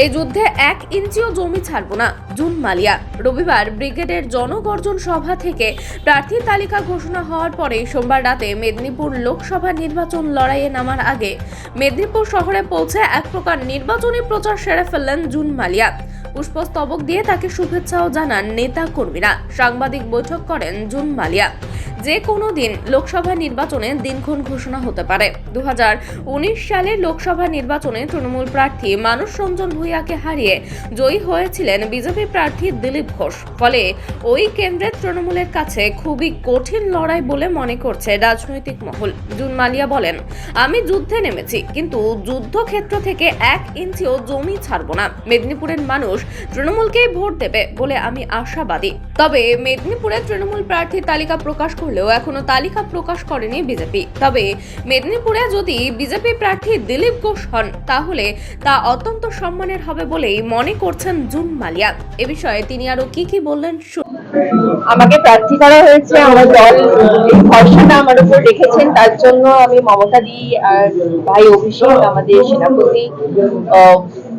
এই যুদ্ধে 1 ইঞ্চিও জমি ছাড়বো না, জুন মালিয়া। রবিবার ব্রিগেডের জনগর্জন সভা থেকে প্রার্থীর তালিকা ঘোষণা হওয়ার পরে সোমবার রাতে মেদিনীপুর লোকসভা নির্বাচন লড়াইয়ে নামার আগে মেদিনীপুর শহরে পৌঁছে এক প্রকার নির্বাচনী প্রচার সেরে ফেললেন জুন মালিয়া। পুষ্পস্তবক দিয়ে তাকে শুভেচ্ছাও জানান নেতা কর্মীরা। সাংবাদিক বৈঠক করেন জুন মালিয়া। যে কোনো দিন লোকসভা নির্বাচনে দিনক্ষণ ঘোষণা হতে পারে। 2019 সালের লোকসভা নির্বাচনে তৃণমূল প্রার্থী মানস রঞ্জন ভূঁইয়াকে হারিয়ে জয়ী হয়েছিলেন বিজেপি প্রার্থী দিলীপ ঘোষ। ফলে ওই কেন্দ্রে তৃণমূলের কাছে খুবই কঠিন লড়াই বলে মনে করছে রাজনৈতিক মহল। জুন মালিয়া বলেন, আমি যুদ্ধে নেমেছি, কিন্তু যুদ্ধক্ষেত্র থেকে 1 ইঞ্চিও জমি ছাড়বো না। মেদিনীপুরের মানুষ তৃণমূলকেই ভোট দেবে বলে আমি আশাবাদী। তবে মেদিনীপুরে তৃণমূল প্রার্থীর তালিকা প্রকাশ করলেও এখনো তালিকা প্রকাশ করেনি বিজেপি। তবে মেদিনীপুরে যদি বিজেপি প্রার্থী দিলীপ ঘোষ হন, তাহলে তা অত্যন্ত সম্মানের হবে বলেই মনে করছেন জুন মালিয়া। এ বিষয়ে তিনি আরো কি বললেন। আমাকে প্রার্থী করা হয়েছে, আমার দল এই ভরসাটা আমার উপর রেখেছেন, তার জন্য আমি মমতা দি আর ভাই অভিষেক, আমাদের সেনাপতি,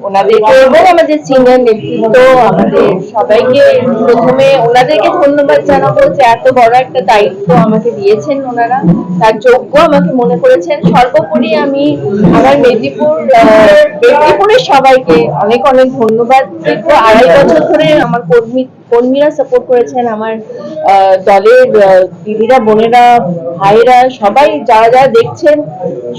ওনাদেরকে এবং আমাদের সিনিয়র নেতৃত্ব, আমাদের সবাইকে প্রথমে ওনাদেরকে ধন্যবাদ জানাবো যে এত বড় একটা দায়িত্ব আমাকে দিয়েছেন ওনারা, তার যোগ্য আমাকে মনে করেছেন। সর্বোপরি আমি আমার মেদিনীপুরের সবাইকে অনেক অনেক ধন্যবাদ দেব। 2.5 বছর ধরে আমার কর্মীরা সাপোর্ট করেছেন, আমার দলের দিদিরা, বোনেরা, ভাইরা, সবাই যারা যারা দেখছেন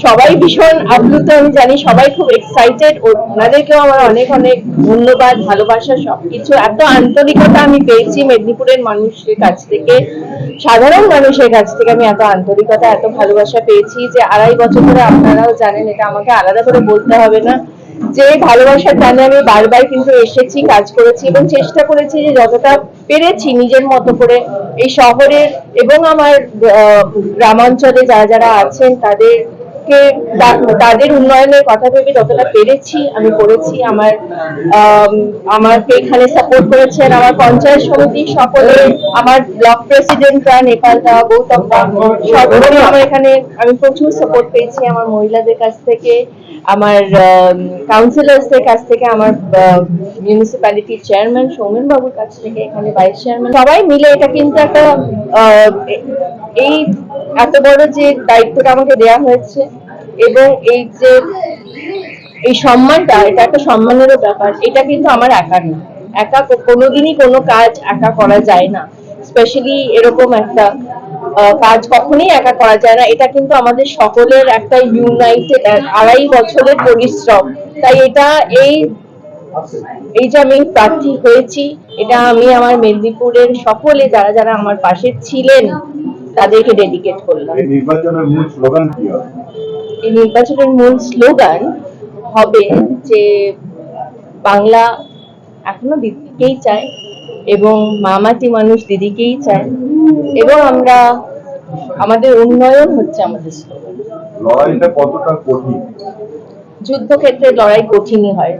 সবাই ভীষণ আপ্লুত। আমি জানি সবাই খুব এক্সাইটেড। ওনাদেরকেও আমার অনেক অনেক ধন্যবাদ, ভালোবাসা, সবকিছু। এত আন্তরিকতা আমি পেয়েছি মেদিনীপুরের মানুষের কাছ থেকে, সাধারণ মানুষের কাছ থেকে আমি এত আন্তরিকতা, এত ভালোবাসা পেয়েছি যে 2.5 বছর ধরে, আপনারাও জানেন, এটা আমাকে আলাদা করে বলতে হবে না, যে ভালোবাসার টানে আমি বারবার কিন্তু এসেছি, কাজ করেছি এবং চেষ্টা করেছি যে যতটা পেরেছি নিজের মতো করে এই শহরের এবং আমার গ্রামাঞ্চলে যারা যারা আছেন তাদের উন্নয়নের কথা ভেবে যতটা পেরেছি আমি করেছি। আমাকে এখানে সাপোর্ট করেছেন আমার পঞ্চায়েত সমিতি সকলে, আমার ব্লক প্রেসিডেন্টরা, নেপালদা, গৌতমদা, সকলে আমার এখানে আমি প্রচুর সাপোর্ট পেয়েছি আমার মহিলাদের কাছ থেকে, আমার কাউন্সিলরসদের কাছ থেকে, আমার মিউনিসিপ্যালিটির চেয়ারম্যান সৌমেন বাবুর কাছ থেকে, এখানে ভাইস চেয়ারম্যান, সবাই মিলে এটা কিন্তু একটা এই এত বড় যে দায়িত্বটা আমাকে দেওয়া হয়েছে এবং এই যে এই সম্মানটা, এটা একটা সম্মানেরও ব্যাপার। এটা কিন্তু আমার একা না, একা কোনোদিনই কোনো কাজ একা করা যায় না, স্পেশালি এরকম একটা কাজ কখনোই একা করা যায় না। এটা কিন্তু আমাদের সকলের একটা ইউনাইটেড 2.5 বছরের পরিশ্রম। তাই এটা এই যে আমি প্রার্থী হয়েছি, এটা আমি আমার মেদিনীপুরের সকলে যারা যারা আমার পাশে ছিলেন তাদেরকে ডেডিকেট করলাম। এই নির্বাচনের মূল স্লোগান কি হবে? এই নির্বাচনের মূল স্লোগান হবে যে বাংলা এখনো দিদিকেই চায় এবং মামাটি মানুষ দিদিকেই চায় এবং আমাদের উন্নয়ন হচ্ছে আমাদের স্লোগান। লড়াইটা কতটা কঠিন? যুদ্ধক্ষেত্রে লড়াই কঠিনই হয়।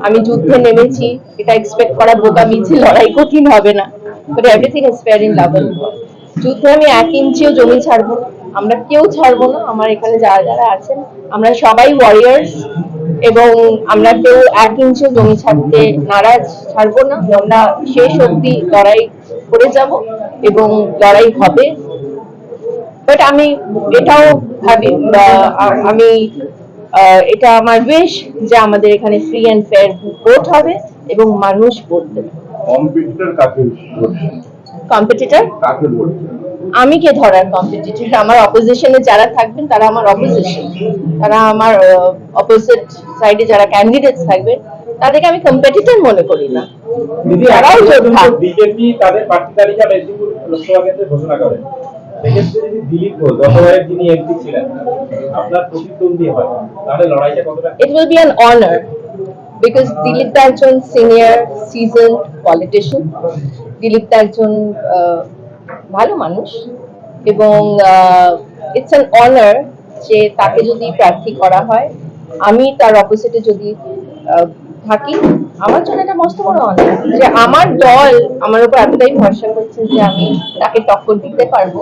আমি যুদ্ধে নেমেছি, এটা এক্সপেক্ট করা বোকামি যে লড়াই কঠিন হবে না, but everything is fair in love and war. যুদ্ধে আমি 1 ইঞ্চিও জমি ছাড়বো না, আমরা কেউ ছাড়বো না। আমার এখানে যারা যারা আছেন আমরা সবাই ওয়ারিয়ার্স এবং আমরা কেউ 1 ইঞ্চিও জমি ছাড়বো না। আমরা শেষ অবধি লড়াই করে যাব এবং লড়াই হবে। বাট আমি এটাও ভাবি, এটা আমার উইশ যে আমাদের এখানে ফ্রি এন্ড ফেয়ার ভোট হবে এবং মানুষ ভোট দেবে। কম্পিটিটর কাকে বলছেন? কম্পিটিটর কাকে বলছেন? আমি কে ধরার কম্পিটিটর? আমার অপোজিশনে যারা থাকবেন তারা আমার অপোজিশন, তারা আমার অপোজিট সাইডে যারা ক্যান্ডিডেটস থাকবেন তাদেরকে আমি কম্পিটিটর মনে করি না। তারাও যোদ্ধা। বিজেপি তাদের প্রার্থী তালিকা মেদিনীপুর লোকসভা কেন্দ্রে ঘোষণা করে। সেক্ষেত্রে যদি দিলীপ ঘোষ গতবারের যিনি এমপি ছিলেন আপনার প্রতিদ্বন্দ্বী হয়, তাহলে লড়াইটা কতটা? It will be an honor because Dilip দা একজন সিনিয়র সিজনড পলিটিশিয়ান। দিলীপ দা একজন ভালো মানুষ এবং ইটস অ্যান অনার যে তাকে যদি প্রার্থী করা হয়, আমি তার অপোজিটে যদি থাকি, আমার জন্য এটা মস্ত বড় অনার যে আমার দল আমার উপর এতটাই ভরসা করছে যে আমি তাকে টক্কর দিতে পারবো।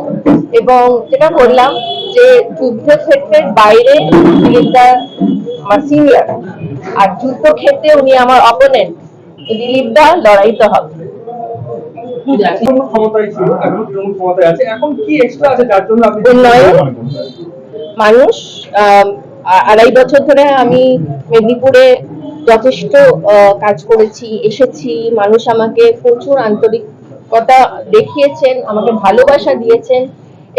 এবং যেটা বললাম যে যুদ্ধক্ষেত্রের বাইরে দিলীপ দা আমার সিনিয়র, আর যুদ্ধক্ষেত্রে উনি আমার অপোনেন্ট, দিলীপ দা, লড়াই তো হবে। এখন ক্ষমতায় ছিল, এখন তৃণমূল ক্ষমতায় আছে, এখন কি এক্সট্রা আছে যার জন্য আপনি উন্নয়ন। মনে করছেন? মানুষ, আড়াই বছর ধরে আমি মেদিনীপুরে যথেষ্ট কাজ করেছি, এসেছি, মানুষ আমাকে প্রচুর আন্তরিকতা দেখিয়েছেন, আমাকে ভালোবাসা দিয়েছেন,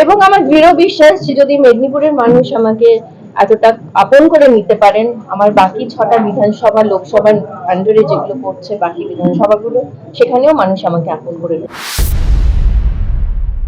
এবং আমার দৃঢ় বিশ্বাস যে যদি মেদিনীপুরের মানুষ আমাকে এতটা আপন করে নিতে পারেন, আমার বাকি 6টা বিধানসভা, লোকসভার আন্ডারে যেগুলো করছে বাকি বিধানসভাগুলো, সেখানেও মানুষ আমাকে আপন করে নেবে।